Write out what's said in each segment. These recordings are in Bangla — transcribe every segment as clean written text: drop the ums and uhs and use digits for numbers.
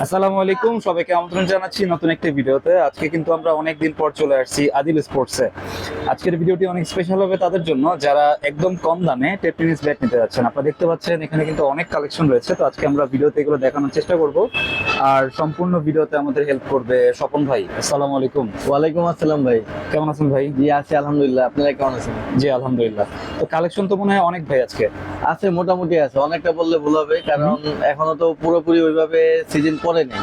আসসালামু আলাইকুম, সবাইকে আমন্ত্রণ জানাচ্ছি নতুন একটি ভিডিওতে। আজকে কিন্তু আমরা অনেক দিন পর চলে আসছি আদিল স্পোর্টসে। আজকের ভিডিওটি অনেক স্পেশাল হবে তাদের জন্য যারা একদম কম দামে টেপ টেনিস ব্যাট নিতে যাচ্ছেন। আপনারা দেখতে পাচ্ছেন এখানে কিন্তু অনেক কালেকশন রয়েছে, তো আজকে আমরা ভিডিওতে এগুলো দেখানোর চেষ্টা করব। আর সম্পূর্ণ ভিডিওতে আমাদের হেল্প করবে স্বপন ভাই। আসসালামু আলাইকুম। ওয়ালাইকুম আসসালাম ভাই। কেমন আছেন ভাই? জি আছি আলহামদুলিল্লাহ, আপনারা কেমন আছেন? জি আলহামদুলিল্লাহ। তো কালেকশন তো মনে হয় অনেক ভাই আজকে আছে, মোটামুটি আছে, অনেকটা বললে ভুল হবে কারণ এখনো তো পুরোপুরি ওইভাবে সিজন পড়েনি।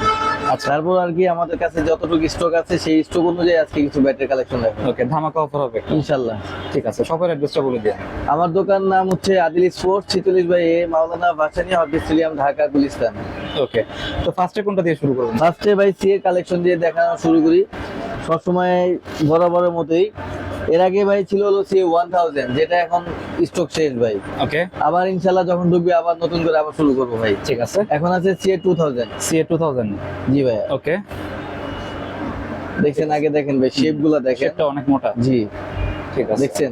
আচ্ছা, তারপর আর কি আমাদের কাছে যতটুকু স্টক আছে সেই স্টক অনুযায়ী আজকে কিছু ব্যাটের কালেকশন রাখবো ওকে, ধামাকা অফার হবে ইনশাল্লাহ। ঠিক আছে, সবার অ্যাড্রেসটা বলে দিন। আমার দোকান নাম হচ্ছে Adil sports, 46 by A, Maulana Bhasani hockey stadium, Dhaka, Gulistan. Okay, তো ফার্স্টে কোনটা দিয়ে শুরু করবেন? ফার্স্টে ভাই সিএ কালেকশন দিয়ে দেখানো শুরু করি, সবসময় বরাবরের মতোই। এর আগে ভাই ছিল হলো সিএ 1000, যেটা এখন স্টক শেষ ভাই। ওকে, আবার ইনশাল্লাহ যখন ঢুকবে আবার নতুন করে আবার শুরু করবো ভাই। ঠিক আছে। এখন আছে সিএ 2000। সিএ 2000। জি ভাই, ওকে, দেখছেন আগে দেখেন ভাই, শেপ গুলা দেখেন। শেপটা অনেক মোটা। জি ঠিক আছে, দেখছেন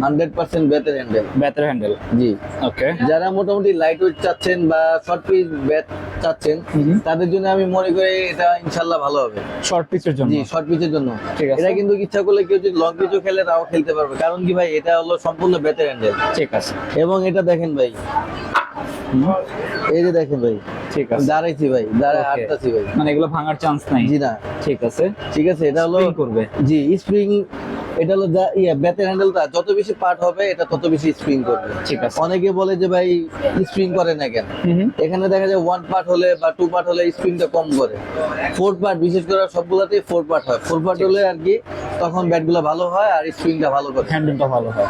100% ব্যাটের হ্যান্ডেল। ব্যাটের হ্যান্ডেল। জি, ওকে, যারা মোটামুটি লাইট ওয়েট চাচ্ছেন বা শর্ট পিচ ব্যাট চাচ্ছেন তাদের জন্য আমি মনে করি এটা ইনশাল্লাহ ভালো হবে। শর্ট পিচের জন্য। জি, শর্ট পিচের জন্য। ঠিক আছে। এটা কিন্তু ইচ্ছা করলে কেউ যদি লং পিচও খেলে তাও খেলতে পারবে, কারণ কি ভাই এটা হলো সম্পূর্ণ ব্যাটের হ্যান্ডেল। ঠিক আছে, এবং এটা দেখেন ভাই, এই যে দেখেন ভাই, ঠিক আছে। দাঁড়াইছি ভাই, দাঁড়ায় Okay. হাঁটতাছি ভাই। মানে এগুলো ভাঙার চান্স নাই। জি না, ঠিক আছে, ঠিক আছে, এটা হলো Spring করবে। জি স্প্রিং। এটা হলো ব্যাটের হ্যান্ডেলটা যত বেশি পার্ট হবে এটা তত বেশি স্প্রিং করবে। ঠিক আছে। অনেকে বলে যে ভাই স্প্রিং করে না কেন, এখানে দেখা যায় 1 পার্ট হলে বা 2 পার্ট হলে স্প্রিংটা কম করে। 4 পার্ট, বিশেষ করে সবগুলাতেই 4 পার্ট হয়। 4 পার্ট হলে আর কি তখন ব্যাটগুলো ভালো হয় আর স্প্রিংটা ভালো করে। হ্যান্ডেলটা ভালো হয়।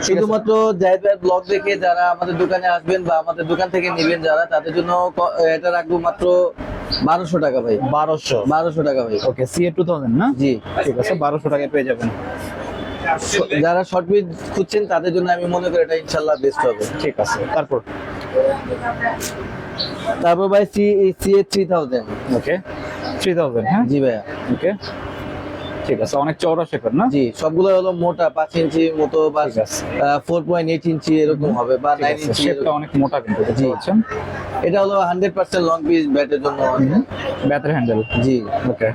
শুধুমাত্র জায়েদ ভাইয়ের ব্লগ দেখে যারা আমাদের দোকানে আসবেন বা আমাদের দোকান থেকে নেবেন যারা, তাদের জন্য এটা রাখবো মাত্র 1200 টাকা ভাই। 1200 টাকা ভাই। ওকে, সিএ 2000 না? জি, ঠিক আছে, 1200 টাকায় পেয়ে যাবেন। যারা শর্ট পিচ খুঁজছেন তাদের জন্য আমি মনে করি এটা ইনশাল্লাহ বেস্ট হবে। ঠিক আছে, তারপর? তারপর ভাই সিএ 3000। ওকে, 3000। হ্যাঁ, জি ভাইয়া। ওকে, ঠিক আছে। অনেক চওড়া শেপের না? জি, সবগুলো হলো মোটা, 5 ইঞ্চি মতো বা ঠিক আছে। 4.8 ইঞ্চি এরকম হবে বা 9 ইঞ্চি। শেপটা অনেক মোটা কিন্তু, দেখতে জি। পাচ্ছেন। এটা হলো 100% লং পিচ ব্যাটের জন্য। ব্যাটের হ্যান্ডেল। জি, ওকে,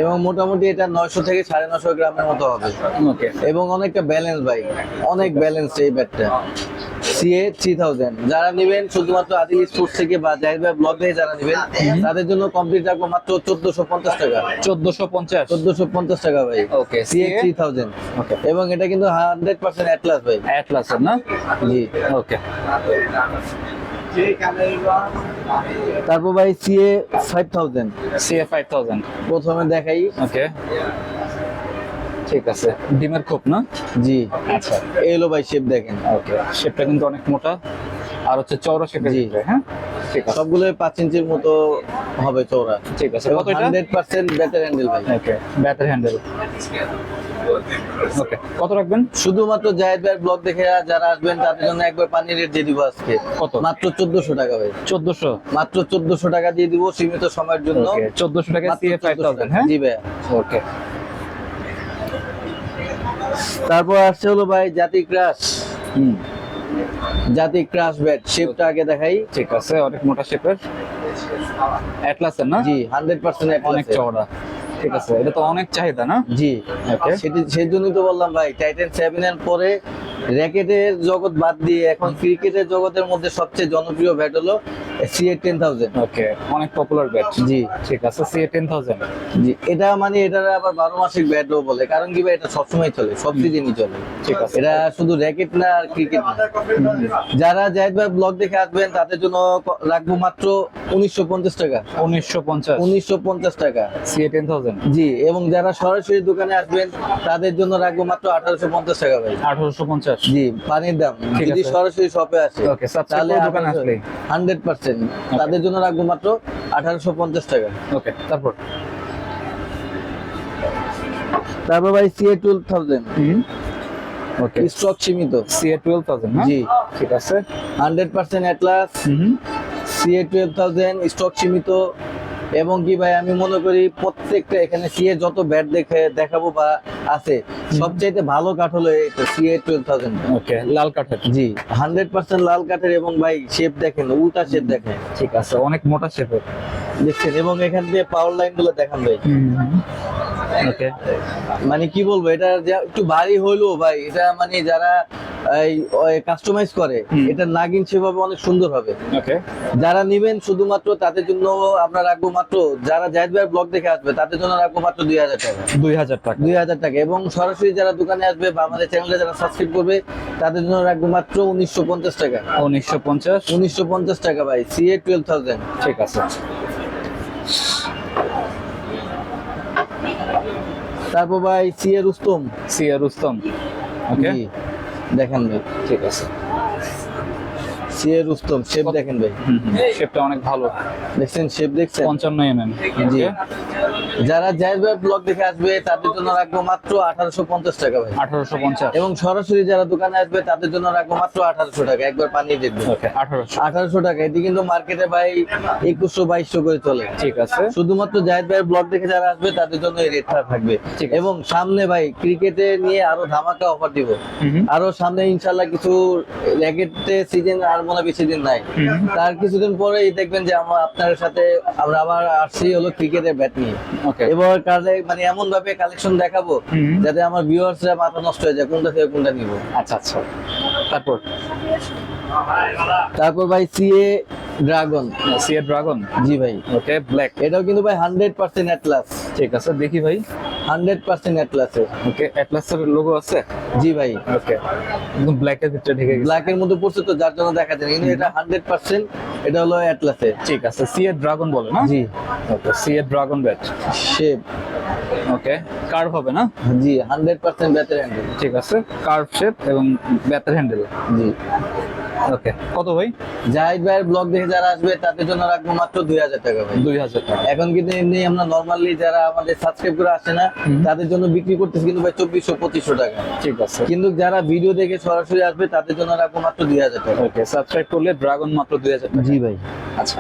এবং মোটামুটি এটা 900 থেকে 950 গ্রামের মতো হবে। ওকে, এবং অনেকটা ব্যালেন্স ভাই, অনেক ব্যালেন্স এই ব্যাটটা। সিএ 3000 যারা নেবেন শুধুমাত্র আদিল স্পোর্টস থেকে বা জাহিদ ভাই ব্লগ থেকে যারা নেবেন তাদের জন্য কমপ্লিট রাখবো মাত্র 1450 টাকা। 1450। 1450 টাকা ভাই। ওকে, সিএ 3000। ওকে, এবং এটা কিন্তু 100% অ্যাটলাস ভাই। অ্যাটলাসের না? জি। ওকে, তারপর ভাই সিএ 5000 সিএ 5000। প্রথমে দেখাই। ওকে, ঠিক আছে। ডিমের খোপ না? জি, আচ্ছা, এলো ভাই, শেপ দেখেন। ওকে, শেপটা কিন্তু অনেক মোটা আর হচ্ছে চওড়া শেপের জি। ভিতরে। হ্যাঁ, ঠিক আছে, সবগুলো 5 ইঞ্চির মতো হবে চওড়া। ঠিক আছে। এবং কত এটা? 100% ব্যাটার হ্যান্ডেল ভাই। ওকে, ব্যাটার হ্যান্ডেল। ওকে, কত রাখবেন? শুধুমাত্র জায়েদ ভাইয়ের ব্লগ দেখে যারা আসবেন তাদের জন্য একবার পানির রেট দিয়ে দিব আজকে। কত? মাত্র 1400 টাকা ভাই। 1400। মাত্র 1400 টাকা দিয়ে দিব সীমিত সময়ের জন্য। ওকে, 1400 টাকা মাত্র সিএ 1400 5000। হ্যাঁ, জি ভাই। ওকে, তারপর আসছে হলো ভাই জাতি ক্রাশ। হুম, জাতি ক্রাশ ব্যাট, শেপটা আগে দেখাই। ঠিক আছে। অনেক মোটা শেপের, অ্যাটলাসের না? জি, 100% অনেক অ্যাটলাস। চওড়া। ঠিক আছে, এটা তো অনেক চাহিদা না? জি, ওকে, সেই জন্যই তো বললাম ভাই, টাইটান 7 এর পরে র্যাকেটের জগৎ বাদ দিয়ে এখন ক্রিকেটের জগতের মধ্যে সবচেয়ে জনপ্রিয় ব্যাট হলো সিএ 10000। ওকে, অনেক পপুলার ব্যাট। জি, ঠিক আছে, সিএ 10000। জি, এটা মানে এটা আবার 12 মাসিক ব্যাটও বলে, কারণ কি ভাই এটা সবসময় চলে, সব সিজনই চলে। ঠিক আছে। এটা শুধু র্যাকেট না আর ক্রিকেট না। যারা জায়েদ ভাই ব্লগ দেখে আসবেন তাদের জন্য রাখবো মাত্র 1950 টাকা। 1950। 1950 টাকা। সিএ 10000। জি, এবং যারা সরাসরি দোকানে আসবেন তাদের জন্য রাখবো মাত্র 1850 টাকা ভাই। 1850। জি, পানির দাম ঠিক যদি আছে। সরাসরি শপে আসে ওকে, সাবস্ক্রাইব তাহলে করে দোকানে আসলে 100% তাদের জন্য রাখবো মাত্র 1850 টাকা। ওকে, তারপর? তারপর ভাই সিএ 12000। ওকে, স্টক সীমিত। সিএ 12000 না? জি, ঠিক আছে। 100% অ্যাটলাস। সিএ 12000 স্টক সীমিত। এবং কি ভাই আমি মনে করি প্রত্যেকটা এখানে সিএ যত ব্যাট দেখাবো বা আছে সবচাইতে ভালো কাঠ হলো এটা সিএ 12000। ওকে, লাল কাঠের। জি, 100% লাল কাঠের। এবং ভাই শেপ দেখেন, উল্টা শেপ দেখেন। ঠিক আছে, অনেক মোটা শেপের। দেখছেন, এবং এখান দিয়ে পাওয়ার লাইন গুলো দেখান ভাই। ওকে মানে কি বলবো, এটা যে একটু ভারী হইলো ভাই, এটা মানে যারা কাস্টমাইজ করে, এটা নাগিন সেভাবে অনেক সুন্দর হবে। ওকে যারা নিবেন শুধুমাত্র তাদের জন্য আমরা রাখবো মাত্র, যারা জাহিদ ভাইয়ের ব্লগ দেখে আসবে তাদের জন্য রাখবো মাত্র 2000 টাকা। 2000 টাকা 2000 টাকা। এবং সরাসরি যারা দোকানে আসবে বা আমাদের চ্যানেলে যারা সাবস্ক্রাইব করবে তাদের জন্য রাখবো মাত্র 1950 টাকা। 1950 1950 টাকা ভাই, CA 12000। ঠিক আছে। তারপর ভাই CA রুস্তম। সিয়া রুস্তম। ওকে জি, দেখেন ভাই, ঠিক আছে। CA রুস্তম শেপ দেখেন ভাই, শেপটা অনেক ভালো। দেখছেন শেপ দেখছেন। 55 mm। জি, যারা জাহিদ ভাইয়ের ব্লগ দেখে আসবে তাদের জন্য রাখবো মাত্র 1850 টাকা ভাই। 1850। এবং সরাসরি যারা দোকানে আসবে তাদের জন্য রাখবো মাত্র 1800 টাকা। একবার পানিয়ে দেখবেন। ওকে 1800। 1800 টাকা। এটি কিন্তু মার্কেটে ভাই 2100-2200 করে চলে। ঠিক আছে। শুধুমাত্র জাহিদ ভাইয়ের ব্লগ দেখে যারা আসবে তাদের জন্য এই রেটটা থাকবে। ঠিক আছে। এবং সামনে ভাই ক্রিকেটে নিয়ে আরো ধামাকা অফার দিব। আরো সামনে ইনশাল্লাহ কিছু র্যাকেটের সিজন আর মনে বেশি দিন নাই, তার কিছুদিন পরেই দেখবেন যে আপনার সাথে আমরা আবার আসছি হলো ক্রিকেটের ব্যাট নিয়ে। ওকে এবার কাজে মানে এমন ভাবে কালেকশন দেখাবো যাতে আমার ভিউয়ার্সরা মাথা নষ্ট হয়ে যায় কোনটা থেকে কোনটা নিব। আচ্ছা আচ্ছা। তারপর তারপর ভাই CA ড্রাগন। সিয়া ড্রাগন। জি ভাই, ওকে ব্ল্যাক। এটাও কিন্তু ভাই 100% অ্যাটলাস। ঠিক আছে, দেখি ভাই। 100% অ্যাটলাসে। ওকে অ্যাটলাসের লোগো আছে। জি ভাই, ওকে একদম ব্ল্যাকের ভিতরে ঢেকে গেছে। ব্ল্যাকের মধ্যে পড়ছে তো যার জন্য দেখা যায় না, কিন্তু এটা 100% এটা হলো অ্যাটলাসে। ঠিক আছে, সিয়া ড্রাগন বলে না? জি, ওকে সিয়া ড্রাগন ব্যাট। শেপ। ওকে কার্ভ হবে না? জি, 100% ব্যাটারি হ্যান্ডেল। ঠিক আছে, কার্ভ শেপ এবং ব্যাটারি হ্যান্ডেল। জি, ওকে কত ভাই? জাহিদ ভাইয়ের ব্লগ দেখে যারা আসবে তাদের জন্য রাখবো মাত্র 2000 টাকা ভাই। 2000 টাকা। এখন কিন্তু এমনি আমরা নরমালি যারা আমাদের সাবস্ক্রাইব করে আসে না তাদের জন্য বিক্রি করতেছি কিন্তু ভাই 2400-2500 টাকা। ঠিক আছে। কিন্তু যারা ভিডিও দেখে সরাসরি আসবে তাদের জন্য রাখবো মাত্র 2000 টাকা। ওকে সাবস্ক্রাইব করলে ড্রাগন মাত্র 2000 টাকা। জি ভাই। আচ্ছা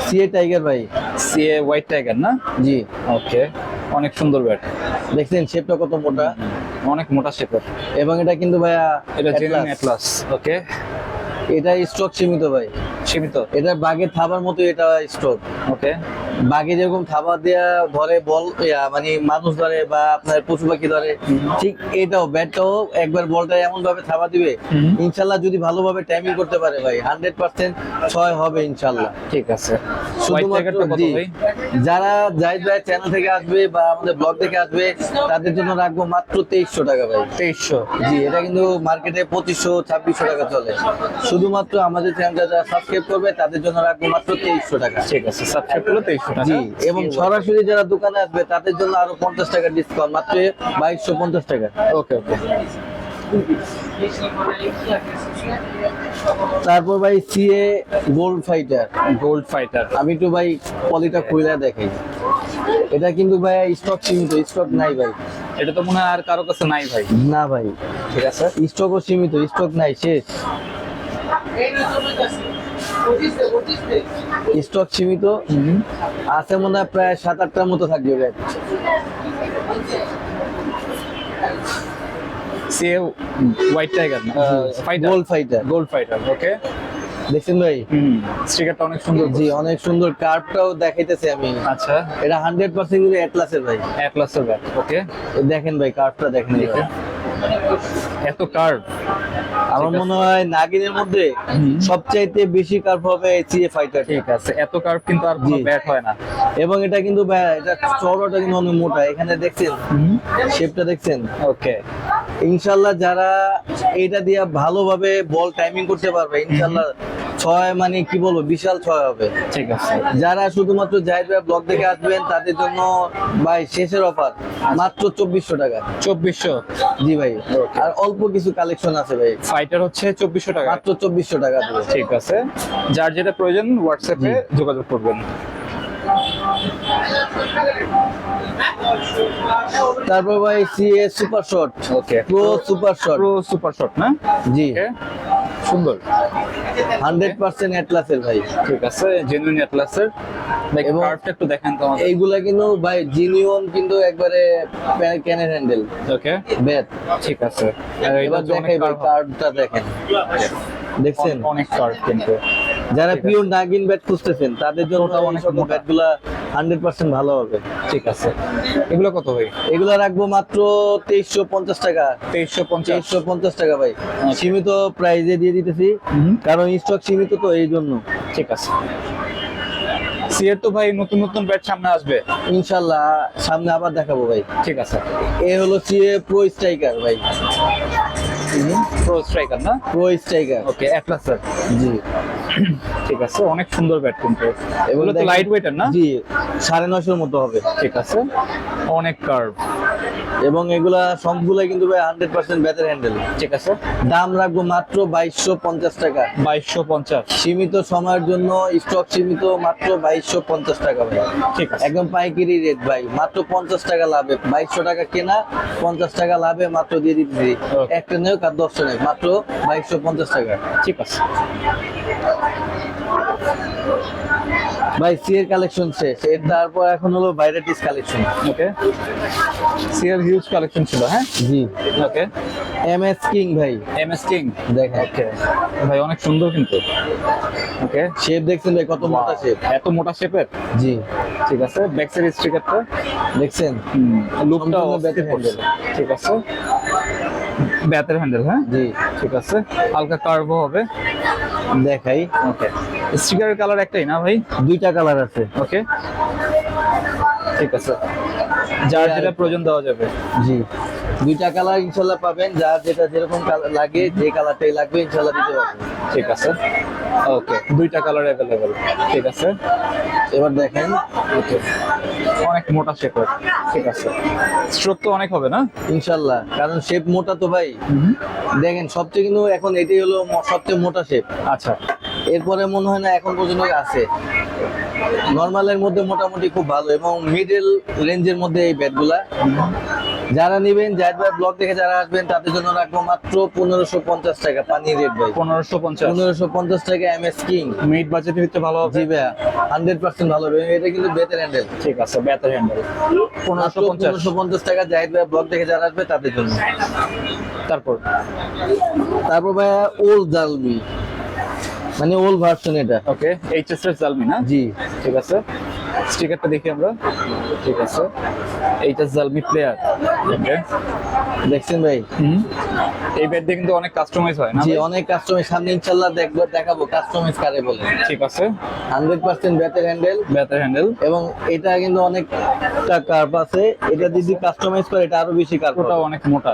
CA টাইগার ভাই। সিএ হোয়াইট টাইগার না? জি, ওকে অনেক সুন্দর ব্যাট। দেখছেন শেপটা কত মোটা, অনেক মোটা শেপের। এবং এটা কিন্তু ভাইয়া এটা জেনুইন Atlas। অ্যাটলাস। ওকে এটা স্টক সীমিত ভাই। সীমিত। এটা বাঘের থাবার মতো এটা স্টক। ওকে বাঘে যেরকম থাবা দেয়া ধরে বল মানে মানুষ ধরে বা আপনার পশু পাখি ধরে, ঠিক এটাও ব্যাটটাও একবার বলটা এমন ভাবে থাবা দিবে ইনশাল্লাহ, যদি ভালোভাবে টাইমিং করতে পারে ভাই 100% 6 হবে ইনশাল্লাহ। ঠিক আছে। হোয়াইট টাইগারটা কত জি, ভাই? যারা জাহিদ ভাই চ্যানেল থেকে আসবে বা আমাদের ব্লগ থেকে আসবে তাদের জন্য রাখবো মাত্র 2300 টাকা ভাই। 2300। জি, এটা কিন্তু মার্কেটে 2500-2600 টাকা চলে। শুধুমাত্র আমাদের চ্যানেলটা যারা সাবস্ক্রাইব করবে তাদের জন্য রাখবো মাত্র 2300 টাকা। ঠিক আছে, সাবস্ক্রাইব করলে 2300 টাকা। জি, এবং সরাসরি যারা দোকানে আসবে তাদের জন্য আরো 50 টাকা ডিসকাউন্ট, মাত্র 2250 টাকা। ওকে ওকে। তারপর ভাই CA gold fighter. Gold fighter. আমি একটু ভাই পলিটা খুলে দেখাই। এটা কিন্তু ভাই স্টক সীমিত, স্টক নাই ভাই। এটা তো মনে হয় আর কারো কাছে নাই ভাই। না ভাই, ঠিক আছে। স্টকও সীমিত, স্টক নাই, শেষ। স্টক সীমিত আছে, মনে হয় প্রায় 7-8টার মতো থাকবে bat. CA white tiger fighter. Gold fighter. Gold fighter. Okay দেখছেন ভাই? স্টিকারটা অনেক সুন্দর। জি, অনেক সুন্দর। কার্ভটাও দেখাইতেছি আমি। আচ্ছা এটা 100% কিন্তু অ্যাটলাসের ভাই। অ্যাটলাসের ব্যাট। ওকে দেখেন ভাই, কার্ভটা দেখেন। এত কার্ভ। আমার মনে হয় নাগিনের মধ্যে সবচাইতে বেশি কার্ভ হবে CA ফাইটার। ঠিক আছে, এত কার্ভ কিন্তু আর কোনো জি। ব্যাট হয় না। এবং এটা কিন্তু এটা চওড়াটা কিন্তু অনেক মোটা। এখানে দেখছেন শেপটা দেখছেন। ওকে ইনশাল্লাহ যারা এইটা দিয়ে ভালোভাবে বল টাইমিং করতে পারবে ইনশাল্লাহ 6 মানে কি বলবো, বিশাল 6 হবে। ঠিক আছে। যারা শুধুমাত্র জাহিদ ভাই ব্লগ দেখে আসবেন তাদের জন্য ভাই শেষের অফার মাত্র 2400 টাকা। 2400। জি ভাই, Okay. আর অল্প কিছু কালেকশন আছে ভাই, ফাইটার হচ্ছে 2400 টাকা। মাত্র 2400 টাকা দেবো। ঠিক আছে, যার যেটা প্রয়োজন হোয়াটসঅ্যাপে যোগাযোগ করবেন। তারপর ভাই CA সুপার শট। ওকে pro super shot. Pro super shot না? জি, ওকে সুন্দর। 100% অ্যাটলাসের ভাই। ঠিক আছে, জেনুইন অ্যাটলাসের। এবং কার্ভটা একটু দেখেন তো আমাদের। এইগুলা কিন্তু ভাই জিনিয়ন কিন্তু একবারে ক্যানের হ্যান্ডেল ওকে ব্যাট। ঠিক আছে। আর এটা এবার হচ্ছে অনেক দেখাই ভাই curve। কার্ভটা দেখেন, দেখছেন? অনেক কার্ভ কিন্তু। যারা ঠিক আছে। পিওর নাগিন ব্যাট খুঁজতেছেন তাদের জন্য ওটা অনেক অনেক মোটা। ব্যাটগুলা 100% ভালো হবে। ঠিক আছে, এগুলো কত ভাই? এগুলো রাখবো মাত্র 2350 টাকা। 2350। 2350 টাকা ভাই, সীমিত প্রাইজে দিয়ে দিতেছি, কারণ স্টক সীমিত তো এই জন্য। ঠিক আছে। সিএর তো ভাই নতুন নতুন ব্যাট সামনে আসবে ইনশাল্লাহ সামনে আবার দেখাবো ভাই। ঠিক আছে। এ হলো সিএ প্রো স্ট্রাইকার ভাই, প্রো স্ট্রাইকার না? Pro striker. ওকে, অ্যাটলাসের। জি, ঠিক আছে, অনেক সুন্দর ব্যাট কিন্তু। এগুলো তো দেখেন- লাইট ওয়েটার না? জি, 950 মতো হবে। ঠিক আছে, অনেক কার্ভ। এবং এগুলা সবগুলাই কিন্তু ভাই 100% ব্যাটের হ্যান্ডেল। ঠিক আছে, দাম রাখবো মাত্র 2250 টাকা। 2250। সীমিত সময়ের জন্য, স্টক সীমিত, মাত্র 2250 টাকা ভাই। ঠিক আছে, একদম পাইকারি রেট ভাই, মাত্র 50 টাকা লাভে। 2200 টাকা কেনা, 50 টাকা লাভে মাত্র দিয়ে দিতেছি। Okay. একটা নেও আর 10টা নেই, মাত্র 2250 টাকা। ঠিক আছে। ভাই সিএর কালেকশন শেষ, এর তারপর এখন হলো ভাইরাইটিস কালেকশন। ওকে, সিএর হিউজ কালেকশন ছিল। হ্যাঁ, জি, ওকে। এমএস কিং ভাই, এমএস কিং। দেখেন ওকে ভাই, অনেক সুন্দর কিন্তু। ওকে, শেপ দেখছেন ভাই, কত মোটা শেপ। এত মোটা শেপের। জি, ঠিক আছে, ব্যাক সাইড স্টিকারটা দেখছেন লুকটা সম্পূর্ণ ব্যাটের হ্যান্ডেল। ঠিক আছে, ব্যাটের হ্যান্ডেল। হ্যাঁ, জি, ঠিক আছে, হালকা কার্ভও হবে। দেখাই। ওকে, স্টিকারের কালার একটাই না ভাই? 2টা কালার আছে। ওকে, ঠিক আছে, যার যেটা প্রয়োজন দেওয়া যাবে। জি, 2টা কালার ইনশাল্লাহ পাবেন, যার যেটা যেরকম লাগে, যে কালারটাই লাগবে ইনশাল্লাহ দিতে পারবেন। ঠিক আছে, ওকে, 2টা কালার অ্যাভেলেবেল। ঠিক আছে, এবার দেখেন। ওকে, অনেক মোটা শেপের। ঠিক আছে, স্ট্রোক তো অনেক হবে না? ইনশাল্লাহ, কারণ শেপ মোটা তো ভাই। দেখেন সবচেয়ে কিন্তু এখন এটাই হলো সবচেয়ে মোটা শেপ। আচ্ছা, এরপরে মনে হয় না এখন পর্যন্ত আছে। নর্মালের মধ্যে মোটামুটি খুব ভালো, এবং মিডল রেঞ্জের মধ্যে এই ব্যাটগুলা। যারা নেবেন, জায়েদ ভাই ব্লগ দেখে যারা আসবেন, তাদের জন্য রাখবো মাত্র 1550 টাকা পানি রেট ভাই। 1550। 1550 টাকা এমএস কিং। মিড বাজেটের ভিতরে ভালো হবে। জি ভাইয়া, 100% ভালো হবে। এটা কিন্তু বেতের হ্যান্ডেল। ঠিক আছে, ব্যাটের হ্যান্ডেল। 1550। 1550 টাকা জায়েদ ভাই ব্লগ দেখে যারা আসবে তাদের জন্য। তারপর তারপর ভাইয়া ওল্ড জালমি, মানে ওল্ড ভার্সন এটা। ওকে, এইচএস এর জালমি না? জি, ঠিক আছে, স্টিকারটা দেখি আমরা। ঠিক আছে, এইচএস জালমি প্লেয়ার। ওকে, দেখছেন ভাই। এই ব্যাট দিয়ে কিন্তু অনেক কাস্টমাইজ হয় না জি, ভাই? অনেক কাস্টমার সামনে ইনশাল্লাহ দেখাবো কাস্টমাইজ কারে বলে। ঠিক আছে, 100% ব্যাটের হ্যান্ডেল, ব্যাটের হ্যান্ডেল। এবং এটা কিন্তু অনেকটা কার্ভ আছে। এটা যদি কাস্টমাইজ করে এটা আরো বেশি কার্ভ ওটাও হবে। অনেক মোটা।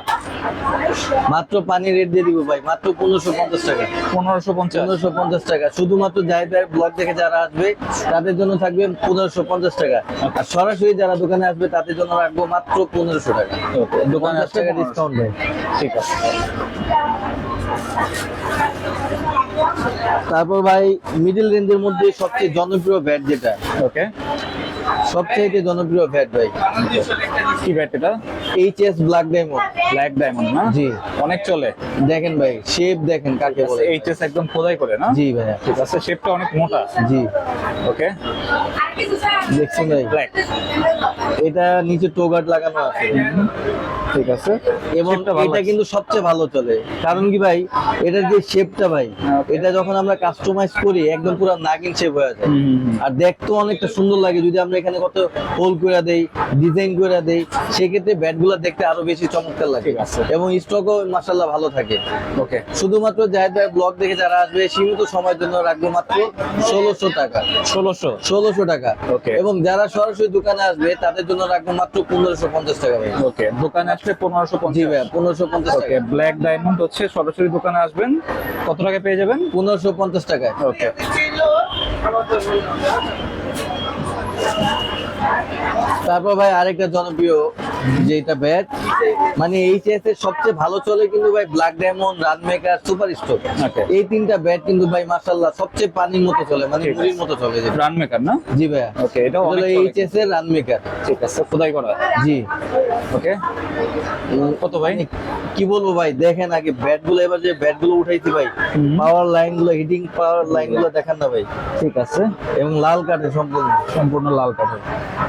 মাত্র পানি রেট দিয়ে দিব ভাই, মাত্র 1550 টাকা। 1550। 1550 টাকা শুধুমাত্র জায়েদ ভাইয়ের ব্লগ দেখে যারা আসবে তাদের জন্য থাকবে 1550 টাকা। আর সরাসরি যারা দোকানে আসবে তাদের জন্য রাখবো মাত্র 1500 টাকা। ওকে, দোকানে 50 আসলে টাকা 1500 ডিসকাউন্ট ভাই। ঠিক আছে। তারপর ভাই মিডল রেঞ্জের মধ্যে সবচেয়ে জনপ্রিয় ব্যাট যেটা, ওকে, সবচেয়ে জনপ্রিয় ব্যাট ভাই, কি ব্যাট এটা? HS black diamond. Black diamond না? জি, অনেক চলে। দেখেন ভাই শেপ দেখেন কাকে বলে। এইচএস একদম খোদাই করে না? জি ভাইয়া, ঠিক আছে, শেপটা অনেক মোটা। জি, ওকে, দেখছেন ভাই, ব্ল্যাক। এটা নিচে টোগার্ড লাগানো আছে। ঠিক আছে, এবং শেপটা ভালো এটা লাগছে। কিন্তু সবচেয়ে ভালো চলে, কারণ কি ভাই, এটার যে শেপটা ভাই, Okay. এটা যখন আমরা কাস্টমাইজ করি একদম পুরো নাগিন শেপ হয়ে যায়। আর দেখতেও অনেকটা সুন্দর লাগে যদি আমরা এখানে কত হোল করে দেই, ডিজাইন করে দেই, সেক্ষেত্রে ব্যাটগুলো দেখতে আরো বেশি চমৎকার লাগে। ঠিক আছে। এবং স্টকও মাশাআল্লাহ ভালো থাকে। ওকে, শুধুমাত্র জায়েদ ভাই ব্লগ দেখে যারা আসবে সীমিত সময়ের জন্য রাখবো মাত্র 1600 টাকা। 1600। টাকা। Okay. এবং যারা সরাসরি দোকানে আসবে তাদের জন্য রাখবো মাত্র 1550 টাকা ভাই। ওকে, দোকানে আসলে 1550। জি ভাই, 1550 ওকে, টাকা। ব্ল্যাক ডায়মন্ড হচ্ছে সরাসরি দোকানে আসবেন, কত টাকা পেয়ে যাবেন? 1550 টাকায়। ওকে, তারপর ভাই আরেকটা জনপ্রিয় যেটা ব্যাট, মানে এইচএস এর সবচেয়ে ভালো চলে কিন্তু ভাই black diamond, run maker, super stroke. Okay. এই তিনটা ব্যাট কিন্তু ভাই মাশাআল্লাহ সবচেয়ে পানির মতো চলে, মানে ঠিক মুড়ির আছে। মতো চলে যেটা। রান মেকার না? জি ভাইয়া, ওকে, এটাও এটা অনেক হলো চলে। এইচএস এর রান মেকার। ঠিক আছে, খোদাই করা। জি, ওকে, কত ভাই? মানে কি বলবো ভাই, দেখেন আগে ব্যাট গুলো, এবার যে ব্যাট গুলো উঠাইছি ভাই, পাওয়ার লাইন গুলো, হিটিং পাওয়ার লাইন গুলো দেখান না ভাই। ঠিক আছে, এবং লাল কাঠে সম্পূর্ণ, সম্পূর্ণ লাল কাঠের।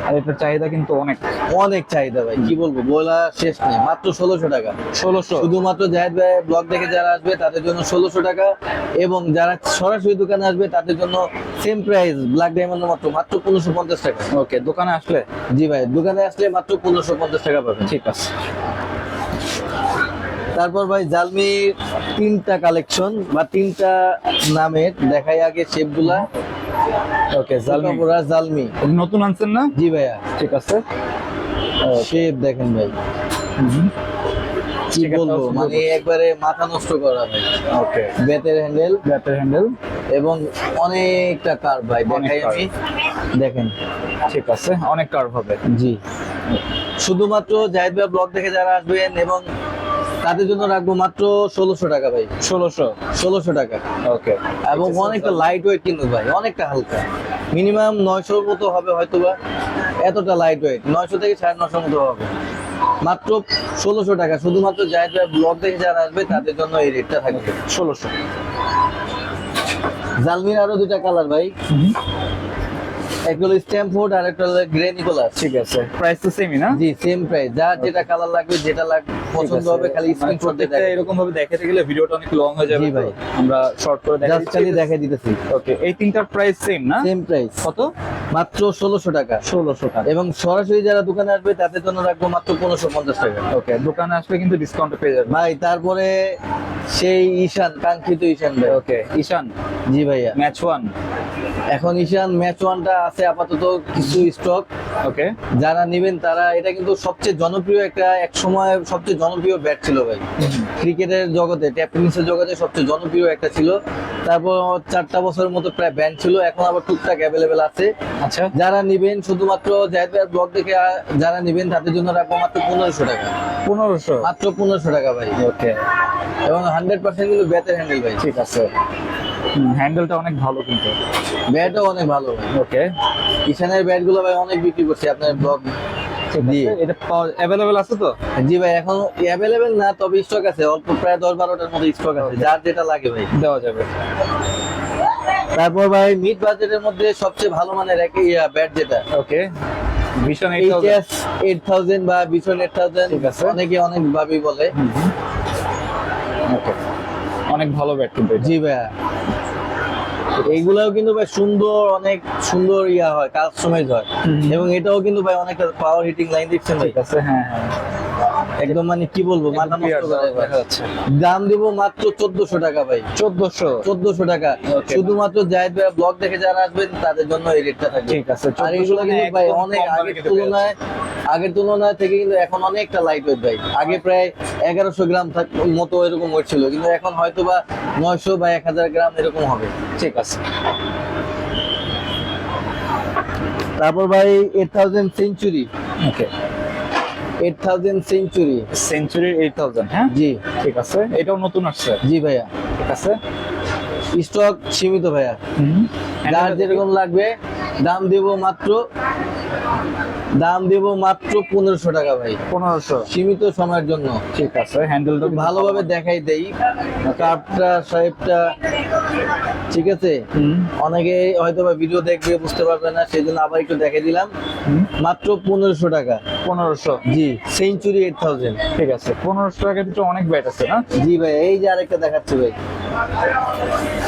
আর এটার চাহিদা কিন্তু অনেক। অনেক চাহিদা ভাই। কি বলবো, বলা শেষ নেই, মাত্র 1600 টাকা। 1600 শুধুমাত্র জায়েদ ভাই ব্লগ দেখে যারা আসবে তাদের জন্য 1600 টাকা, এবং যারা সরাসরি দোকানে আসবে তাদের জন্য সেম প্রাইস, ব্ল্যাক ডায়মন্ড মাত্র 1550 টাকা। ওকে, দোকানে আসলে জি ভাই, দোকানে আসলে মাত্র 1550 টাকা পাবেন। ঠিক আছে। তারপর ভাই জালমির 3টা কালেকশন বা 3টা নামের দেখাই আগে শেপগুলা। ওকে, জালমি জালমি নতুন আনছেন না? জি ভাইয়া, ঠিক আছে। শেপ দেখেন ভাই, কি বলবো, মানে একবারে মাথা নষ্ট করা ভাই। ওকে, বেতের হ্যান্ডেল ব্যাটার হ্যান্ডেল, এবং অনেকটা কার্ভ ভাই, অনেক দেখাই আমি, দেখেন। ঠিক আছে, অনেক কার্ভ হবে। জি, শুধুমাত্র জায়েদ ভাই ব্লগ দেখে যারা আসবেন এবং তাদের জন্য রাখবো মাত্র 1600 টাকা ভাই। 1600 টাকা। ওকে, এবং অনেকটা লাইট ওয়েট কিন্তু ভাই, অনেকটা হালকা, মিনিমাম 900 মতো হবে হয়তোবা, এতটা লাইট ওয়েট, 900 থেকে 950 মতো হবে। মাত্র 1600 টাকা, শুধুমাত্র জায়েদ ভাই ব্লগ দেখে যারা আসবে তাদের জন্য এই রেটটা থাকবে। 1600। জালমির আরো 2টা কালার ভাই, একটা হলো স্ট্যাম্পফোর্ড আর একটা হলো গ্রে নিকোলাস। ঠিক আছে, প্রাইস তো সেমই না? জি, সেম প্রাইস, যার যেটা কালার লাগবে, যেটা পছন্দ হবে খালি স্ক্রিনশট দিয়ে দেখেন। এরকম ভাবে দেখাতে গেলে ভিডিওটা অনেক লং হয়ে যাবে। জি ভাই, আমরা শর্ট করে জাস্ট খালি দেখাই দিতেছি। ওকে, এই তিনটার প্রাইস সেম না? সেম প্রাইস, কত? মাত্র 1600 টাকা। 1600 টাকা। এবং সরাসরি যারা দোকানে আসবে তাদের জন্য রাখবো মাত্র 1550 টাকা। ওকে, দোকানে আসলে কিন্তু ডিসকাউন্ট পেয়ে যাবে ভাই তারপরে সেই ঈশান, কাঙ্ক্ষিত ঈশান ভাই। ওকে, ঈশান জি ভাইয়া, ম্যাচ 1। এখন ঈশান ম্যাচ 1টা আছে আপাতত কিছু স্টক, ওকে, যারা নেবেন তারা, এটা কিন্তু সবচেয়ে জনপ্রিয় এক সময় সবচেয়ে জনপ্রিয় ব্যাট ছিল ভাই, ক্রিকেটের জগতে, ট্যাপ টেনিসের জগতে সবচেয়ে জনপ্রিয় একটা ছিল। তারপর 4টা বছরের মতো প্রায় ব্যান ছিল, এখন আবার টুকটাক অ্যাভেলেবেল আছে। আচ্ছা, যারা নেবেন শুধুমাত্র জায়েদ ভাইয়ের ব্লগ দেখে যারা নেবেন তাদের জন্য রাখবো মাত্র 1500 টাকা। 1500। মাত্র 1500 টাকা ভাই, ওকে, এবং 100% কিন্তু ব্যাটের হ্যান্ডেল ভাই। ঠিক আছে। হ্যান্ডেলটা অনেক ভালো কিন্তু। ব্যাটও অনেক ভালো ভাই। ওকে, ঈশানের ব্যাট গুলো ভাই অনেক বিক্রি করছে আপনার ব্লগ দিয়ে। এটা অ্যাভেলেবেল আছে তো? জি ভাই, এখন অ্যাভেলেবেল না, তবে স্টক আছে অল্প, প্রায় 10-12টার মতো স্টক আছে, যার যেটা লাগে ভাই দেওয়া যাবে। তারপর ভাই মিড বাজেটের মধ্যে সবচেয়ে ভালো মানের ব্যাট যেটা, ওকে, ভিশন 8000। এইচএস 8000 বা ভিশন 8000, ঠিক আছে। অনেকে অনেক ভাবেই বলে। ওকে, অনেক ভালো ব্যাট কিন্তু এটা। জি ভাইয়া, এইগুলাও কিন্তু ভাই সুন্দর, অনেক সুন্দর হয়, কাস্টমাইজ হয়। এবং এটাও কিন্তু ভাই অনেকটা পাওয়ার হিটিং লাইন দিচ্ছেন ভাই, ঠিক আছে, হ্যাঁ হ্যাঁ, একদম মানে কি বলবো, মাথা নষ্ট করে ভাই। দেখা যাচ্ছে। দাম দিব মাত্র 1400 টাকা ভাই। 1400 টাকা, Okay. শুধুমাত্র জায়েদ ভাই ব্লগ দেখে যারা আসবেন তাদের জন্য এই রেটটা থাকবে। ঠিক আছে, আর এগুলো কিন্তু ভাই একদম অনেক কম দামে আগের কিন্তু তুলনায়, থেকে কিন্তু এখন অনেকটা লাইট ওয়েট ভাই। আগে প্রায় 1100 গ্রাম মতো এরকম ওয়েট ছিল, কিন্তু এখন হয়তো বা 900 বা 1000 গ্রাম এরকম হবে। ঠিক আছে। তারপর ভাই 8000 সেঞ্চুরি। ওকে, 8000 সেঞ্চুরি, সেঞ্চুরি 8000। হ্যাঁ, জি ঠিক আছে, এটাও নতুন আসছে। জি ভাইয়া, ঠিক আছে। স্টক সীমিত ভাইয়া, যার যেরকম লাগবে। দাম দেব মাত্র 1500 টাকা ভাই, 1500। সীমিত সময়ের জন্য। ঠিক আছে, হ্যান্ডেলটা ভালোভাবে দেখাই দেই কাপটা, শেপটা, ঠিক আছে। অনেকে হয়তো বা ভিডিও দেখবে বুঝতে পারবে না, সেই জন্য আবার একটু দেখাই দিলাম। মাত্র 1500 টাকা। 1500। জি, সেঞ্চুরি 8000। ঠিক আছে, 1500 টাকার ভিতরে অনেক ব্যাট আছে না? জি ভাই, এই যে আরেকটা দেখাচ্ছি ভাই,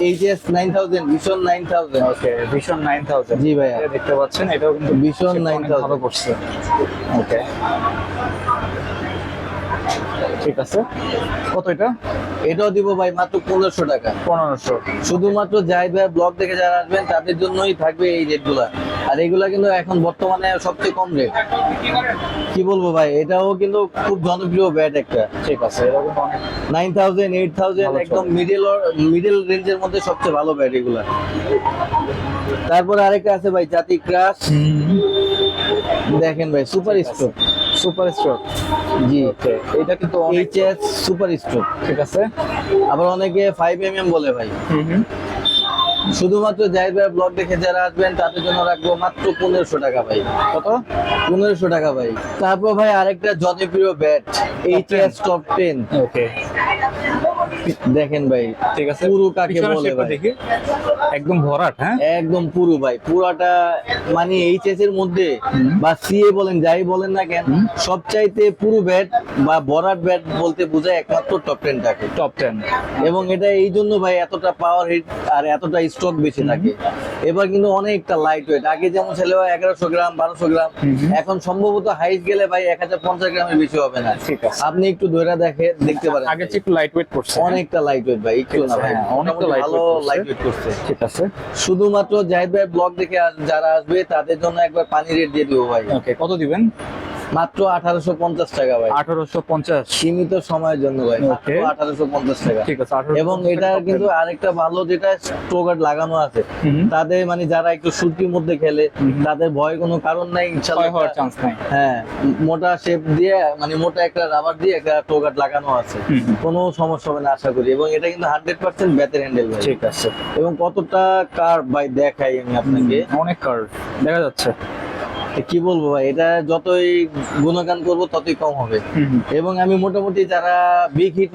এইচএস 9000, ভিশন 9000। ওকে, ভিশন 9000। জি ভাইয়া, এটা দেখতে পাচ্ছেন, এটাও কিন্তু ভিশন অনেক 9000 ভালো করছে। ওকে, ঠিক আছে। কত এটা? এটাও দিব ভাই মাত্র 1500 টাকা। 1500। শুধুমাত্র জায়েদ ভাই ব্লগ দেখে যারা আসবেন তাদের জন্যই থাকবে এই রেটগুলা। আর এগুলা কিন্তু এখন বর্তমানে সবচেয়ে কম রেট। কি বলবো ভাই, এটাও কিন্তু খুব জনপ্রিয় ব্যাট একটা। ঠিক আছে, এরকম অনেক 9000, 8000 ভালো একদম চলে। মিডল রেঞ্জের মধ্যে সবচেয়ে ভালো ব্যাট এগুলা। তারপর আরেকটা আছে ভাই, জাতি ক্রাশ, দেখেন ভাই, সুপার স্ট্রোক। Super stroke. জি, ওকে, এটা কিন্তু অনেক। HS super stroke. ঠিক আছে। আবার অনেকে 5mm বলে ভাই। শুধুমাত্র জায়েদ ভাই ব্লগ দেখে যারা আসবেন তাদের জন্য রাখবো মাত্র 1500 টাকা ভাই। কত? 1500 টাকা ভাই। তারপর ভাই আরেকটা জনপ্রিয় ব্যাট, এইচএস টপ 10। ওকে, দেখেন ভাই, ঠিক আছে, পুরো কাকে পিছনের বলে shape-টা ভাই? দেখি, একদম ভরাট। হ্যাঁ, একদম পুরো ভাই, পুরাটা মানে এইচএস এর মধ্যে বা সিএ বলেন যাই বলেন না কেন, সবচাইতে পুরো ব্যাট বা বরাট ব্যাট বলতে বোঝায় একমাত্র টপ 10 টাকে। টপ 10। এবং এটা এই জন্য ভাই এতটা পাওয়ার হিট আর এতটা স্টক বেশি থাকে। এবার কিন্তু অনেকটা লাইট ওয়েট, আগে যেমন ছিল 1100 গ্রাম 1200 গ্রাম, এখন সম্ভবত হাইট গেলে ভাই 1050 গ্রামের বেশি হবে না। ঠিক আছে, আপনি একটু ধরে দেখতে পারেন, আগের চেয়ে একটু লাইট ওয়েট করছে। অনেকটা লাইট ওয়েট ভাই, একটু না ভাই, হ্যাঁ, অনেকটা মোটামুটি light ভালো weight করছে। লাইট ওয়েট করছে। ঠিক আছে, শুধুমাত্র জাহিদ ভাই ব্লগ দেখে যারা আসবে তাদের জন্য একবার পানি রেট দিয়ে দিব ভাই, ওকে, কত দিবেন? মাত্র 1850 টাকা ভাই, 1850। সীমিত সময়ের জন্য ভাই, মাত্র Okay. 1850 টাকা। ঠিক আছে, 1850 এবং এটা টাকা কিন্তু আরেকটা ভালো যেটা স্টোগার্ড লাগানো আছে, হুম। তাদের মানে যারা একটু সুতির মধ্যে খেলে তাদের ভয় কোনো কারণ নাই ক্ষয় ইনশাআল্লাহ। হওয়ার চান্স নাই। হ্যাঁ, মোটা শেপ দিয়ে মানে মোটা একটা রাবার দিয়ে একটা টোগার্ড লাগানো আছে, হুম। কোনো সমস্যা হবে না আশা করি। এবং এটা কিন্তু 100% বেতের হ্যান্ডেল ভাই। ঠিক আছে, এবং কতটা কার্ভ ভাই দেখাই আমি আপনাকে, অনেক কার্ভ দেখা যাচ্ছে। কি বলবো ভাই, এটা যতই গুণগান করবো ততই কম হবে। এবং আমি মোটামুটি যারা বিগ হিট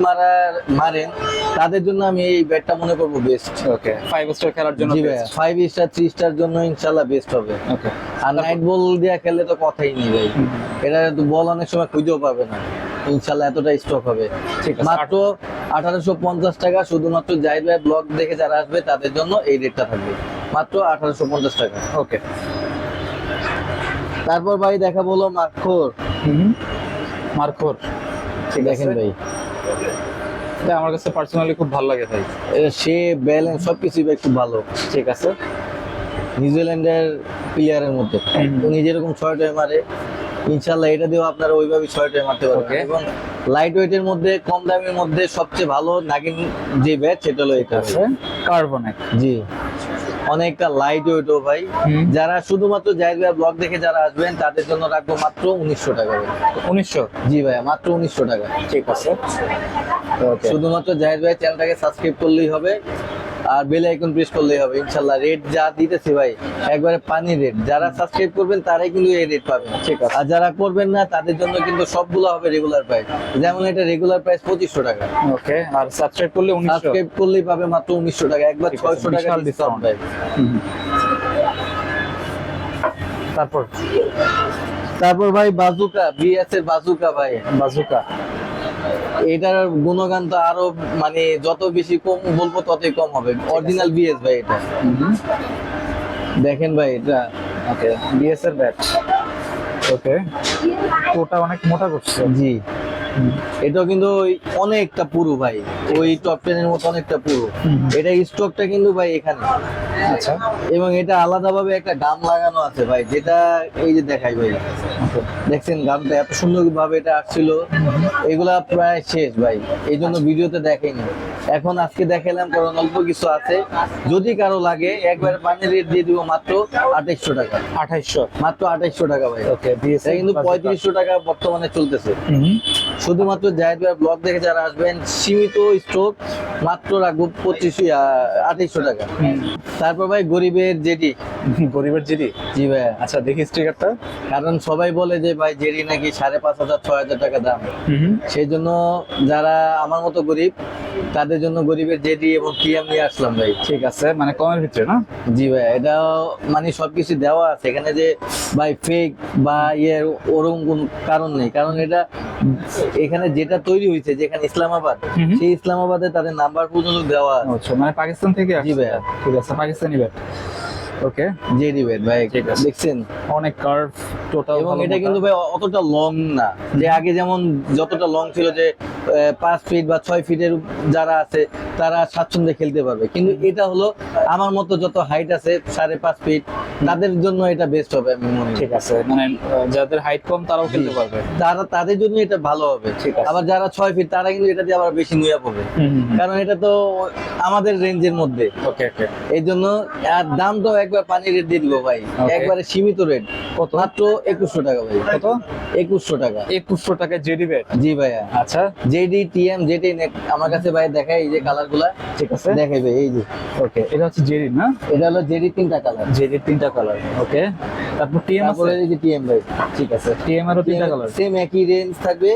মারেন তাদের জন্য আমি এই ব্যাটটা মনে করবো বেস্ট। ওকে, 5 স্টার খেলার জন্য জি ভাই, 5 স্টার 3 স্টার জন্য ইনশাআল্লাহ বেস্ট হবে। ওকে, আর নাইট বল দিয়ে খেললে তো কথাই নেই ভাই, এটা তো বল অনেক সময় খুঁজেও পাবে না, ইনশাআল্লাহ এতটা স্টক হবে। ঠিক আছে, মাত্র 1850 টাকা, শুধুমাত্র জাহিদ ভাই ব্লগ দেখে যারা আসবে তাদের জন্য এই রেটটা থাকবে, মাত্র 1850 টাকা। ওকে। তারপর ভাই দেখা বলো মাখর, মার্কোর। ঠিক আছে দেখেন ভাই, এটা আমার কাছে পার্সোনালি খুব ভালো লাগে ভাই। সে ব্যালেন্স সবকিছু ভাই খুব ভালো। ঠিক আছে, নিউজিল্যান্ডের প্লেয়ারের মধ্যে উনি যেরকম 6 মারে, ইনশাআল্লাহ এটা দিয়েও আপনারা ওইভাবে 6 মারতে পারবেন। Okay. এবং লাইট ওয়েটের মধ্যে কম দামের মধ্যে সবচেয়ে ভালো নাগিন যে ব্যাট সেটা হলো এটা আছে কার্বনেট। জি, অনেকটা লাইট ওয়েটও ভাই। যারা শুধুমাত্র জাহিদ ভাই ব্লগ দেখে যারা আসবেন তাদের জন্য রাখবো মাত্র 1900 টাকা ভাই। 1900। জি ভাই, মাত্র 1900 টাকা। ঠিক আছে, ওকে। শুধুমাত্র জাহিদ ভাই চ্যানেলটাকে সাবস্ক্রাইব করলেই হবে আর বেল আইকন প্রেস করলেই হবে। ইনশাআল্লাহ রেট যা দিতেছি ভাই একবারে পানি রেট, যারা সাবস্ক্রাইব করবেন তারাই কিন্তু এই রেট পাবেন। ঠিক আছে, আর যারা করবেন না তাদের জন্য কিন্তু সবগুলো হবে রেগুলার প্রাইস। যেমন এটা রেগুলার প্রাইস 2500 টাকা, ওকে। আর সাবস্ক্রাইব করলে 1900। সাবস্ক্রাইব করলেই পাবে মাত্র 1900 টাকা, একবার ঠিক আছে, 600 টাকা বিশাল ডিসকাউন্ট discount। ভাই। তারপর ভাই বাজুকা, বিএস এর বাজুকা ভাই, বাজুকা। এটার গুণগান তো আরো মানে যত বেশি কম বলবো ততই কম হবে। অরিজিনাল বিএস ভাই এটা, দেখেন ভাই এটা। ওকে, বিএস এর ব্যাট। ওকে, ওটা অনেক মোটা করছে। জি, এটাও কিন্তু অনেকটা পুরো ভাই, ওই টপ 10 এর মতো অনেকটা পুরো। এটা স্টকটা কিন্তু ভাই এখানে। আচ্ছা, এবং এটা আলাদাভাবে একটা গাম লাগানো আছে ভাই, যেটা এই যে দেখাই ভাই, দেখছেন গামটা এত সুন্দর ভাবে এটা আসছিল। এগুলা প্রায় শেষ ভাই, এই জন্য ভিডিওতে দেখাইনি। এখন আজকে দেখালাম কারণ অল্প কিছু আছে, যদি কারো লাগে একবারে পানির রেট দিয়ে দিব মাত্র 2800 টাকা। 2800। মাত্র 2800 টাকা ভাই। ওকে, বিএস এটা কিন্তু 3500 টাকা বর্তমানে চলতেছে। শুধুমাত্র জাহিদ ভাই ব্লগ দেখে যারা আসবেন, সীমিত স্টক, মাত্র রাখবো 2800 টাকা। তারপর ভাই গরিবের জেডি, গরিবের জিডি। জি ভাই। আচ্ছা, দেখি স্টিকারটা। কারণ সবাই বলে যে ভাই জেডি নাকি 5500 6000 টাকা দাম, সেই জন্য যারা আমার মতো গরিব তাদের জন্য গরিবের জেডি এবং টিএম নিয়ে আসলাম ভাই। ঠিক আছে, মানে কমের ভিতরে না? জি ভাই, এটা মানে সবকিছু দেওয়া আছে এখানে, যে ভাই ফেক বা ওরকম কোন কারণ নেই। কারণ এটা এখানে যেটা তৈরি হয়েছে যেখানে ইসলামাবাদ, সেই ইসলামাবাদে তাদের নাম্বার পর্যন্ত দেওয়া আছে। আচ্ছা, মানে পাকিস্তান থেকে জি আসছে। ভাই। ঠিক আছে, পাকিস্তানি ব্যাট। ওকে, জেডি ব্যাট ভাই, ঠিক আছে। দেখছেন। অনেক কার্ভ টোটাল। এবং এটা কিন্তু ভাই অতটা লং না, যে আগে যেমন যতটা লং ছিল যে 5 ফিট বা 6 ফিটের যারা আছে তারা স্বাচ্ছন্দ্যে খেলতে পারবে, কিন্তু এটা হলো আমার মতো যত হাইট আছে 5.5 ফিট তাদের জন্য এটা বেস্ট হবে আমি মনে করি। ঠিক আছে, মানে যাদের হাইট কম তারাও খেলতে পারবে। তাদের জন্য এটা ভালো হবে। ঠিক আছে। আবার যারা 6 ফিট তারা কিন্তু এটা দিয়ে আবার বেশি নুয়ে পড়বে, কারণ এটা তো আমাদের রেঞ্জের মধ্যে। ওকে, ওকে। এই জন্য আর দাম তো একবার পানি রেট দিয়ে দিব ভাই, Okay. একবারে সীমিত রেট, কত? মাত্র 2100 টাকা ভাই। কত? 2100 টাকা। 2100 টাকায় জেডি ব্যাট। জি ভাইয়া। আচ্ছা, জেডি টিএম যেটি আমার কাছে ভাই দেখাই, এই যে কালার গুলা ঠিক আছে। দেখাই ভাই, এই যে ওকে, এটা হচ্ছে জেডি না? এটা হলো জেডি 3টা কালার। জেডির 3টা 3টা কালার। ওকে, তারপর টিএম তারপরে আছে। এই যে টিএম ভাই, ঠিক আছে, টিএম এরও 3টা কালার। সেম একই রেঞ্জ থাকবে,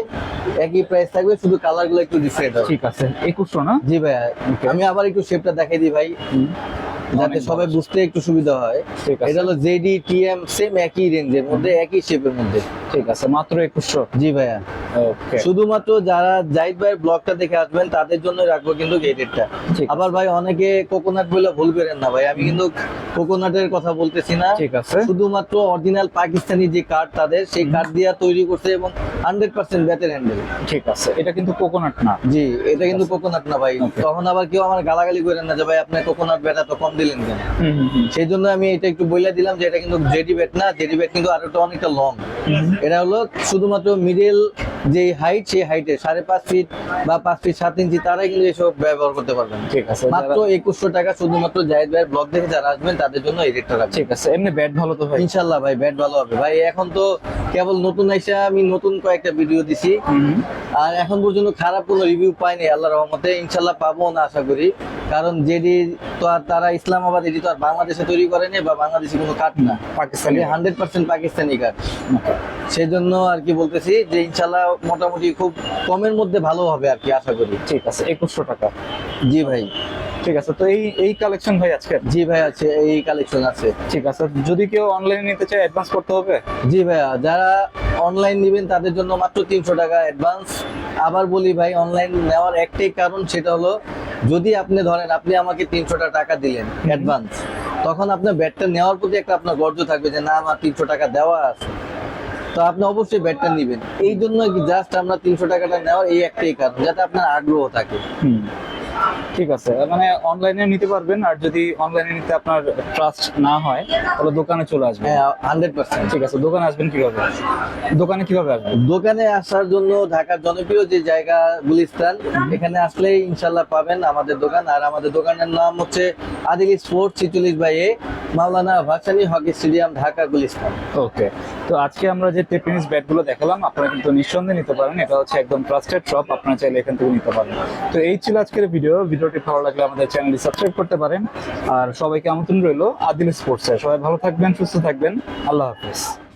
একই প্রাইস থাকবে, শুধু কালার গুলো একটু ডিফারেন্ট হবে। ঠিক আছে, 2100 না? জি ভাইয়া, Okay. আমি আবার একটু শেপটা দেখাই দিই ভাই, যাতে অনেক সবাই ভালো। বুঝতে একটু সুবিধা হয়। ঠিক আছে। এটা হলো জেডি টিএম, সেম একই রেঞ্জের মধ্যে, একই শেপের মধ্যে। ঠিক আছে, মাত্র 2100। জি ভাইয়া, ওকে, শুধুমাত্র যারা জাহিদ ভাইয়ের ব্লগটা দেখে আসবেন তাদের জন্য রাখবো কিন্তু এই রেটটা। ঠিক আছে। আবার ভাই অনেকে কোকোনাট বলে ভুল করেন না ভাই, আমি কিন্তু কোকোনাটের কথা বলতেছি না। ঠিক আছে। শুধুমাত্র অরিজিনাল পাকিস্তানি যে কাঠ তাদের, সেই কাঠ দিয়ে তৈরি করছে এবং 100% বেতের হ্যান্ডেল। ঠিক আছে, এটা কিন্তু কোকোনাট না। জি, এটা কিন্তু কোকোনাট না ভাই। Okay. তখন আবার কেউ আমার গালাগালি করেন না যে ভাই আপনি কোকোনাট বেট এত কম দিলেন কেন। হুম হুম হুম। সেই জন্য আমি এটা একটু বলে দিলাম যে এটা কিন্তু জেডি বেট না, জেডি বেট কিন্তু আরো অনেকটা লং। এটা হলো শুধুমাত্র মিডল যে হাইট, সেই হাইটে 5.5 ফিট বা 5 ফিট 7 ইঞ্চি তারাই কিন্তু এসব ব্যবহার করতে পারবেন। ঠিক আছে, মাত্র 2100 টাকা, শুধুমাত্র জাহিদ ভাইয়ের ব্লগ দেখে যারা আসবেন তাদের জন্য এই রেটটা রাখছি। ঠিক আছে। এমনি ব্যাট ভালো তো ভাই? ইনশাল্লাহ ভাই, ব্যাট ভালো হবে ভাই। এখন তো কেবল নতুন আইসা আমি নতুন কয়েকটা ভিডিও দিছি, আর এখন পর্যন্ত খারাপ কোনো রিভিউ পাইনি আল্লাহর রহমতে। ইনশাল্লাহ পাবো না আশা করি, কারণ যেটি তো আর তারা ইসলামাবাদ, এটি তো আর বাংলাদেশে তৈরি করেনি বা বাংলাদেশি কোনো কাঠ না, পাকিস্তানি। 100% পাকিস্তানি কাঠ। সেই জন্য আর কি বলতেছি যে ইনশাল্লাহ মোটামুটি খুব কমের মধ্যে ভালো হবে আর কি আশা করি। ঠিক আছে, 2100 টাকা। জি ভাই, ঠিক আছে, তো এই কালেকশন ভাই আজকে? জি ভাই আছে, এই কালেকশন আছে। ঠিক আছে, যদি কেউ অনলাইনে নিতে চায় অ্যাডভান্স করতে হবে? জি ভাইয়া, যারা অনলাইন নেবেন তাদের জন্য মাত্র 300 টাকা অ্যাডভান্স। আবার বলি ভাই, অনলাইন নেওয়ার একটাই কারণ, সেটা হলো যদি আপনি ধরেন আপনি আমাকে 300 টাকা দিলেন অ্যাডভান্স, তখন আপনার ব্যাটটা নেওয়ার প্রতি একটা আপনার গর্জ থাকবে যে না আমার 300 টাকা দেওয়া আছে, তো আপনি অবশ্যই ব্যাটটা নেবেন। এই জন্য জাস্ট আমরা 300 টাকাটা নেওয়ার এই একটাই কারণ, যাতে আপনার আগ্রহ থাকে। হুম, ঠিক আছে, মানে অনলাইনে নিতে পারবেন, আর যদি অনলাইনে নিতে আপনার ট্রাস্ট না হয় তাহলে দোকানে চলে আসবেন। হ্যাঁ 100%। ঠিক আছে, দোকানে আসবেন কিভাবে? দোকানে কিভাবে আসবেন? দোকানে আসার জন্য ঢাকার জনপ্রিয় যে জায়গা গুলিস্তান, এখানে আসলে ইনশাল্লাহ পাবেন আমাদের দোকান। আর আমাদের দোকানের নাম হচ্ছে আদিল স্পোর্টস 46/A, মাওলানা Bhasani hockey stadium, Dhaka, Gulistan. Okay, তো আজকে আমরা যে টেনিস ব্যাট গুলো দেখালাম, আপনারা কিন্তু নিঃসন্দেহে নিতে পারেন। এটা হচ্ছে একদম ট্রাস্টেড শপ, আপনারা চাইলে এখান থেকে নিতে পারেন। তো এই ছিল আজকের ভিডিওটি ভালো লাগলে আমাদের চ্যানেলটি সাবস্ক্রাইব করতে পারেন। আর সবাইকে আমন্ত্রণ রইলো আদিল স্পোর্টসে। সবাই ভালো থাকবেন, সুস্থ থাকবেন, আল্লাহ হাফেজ।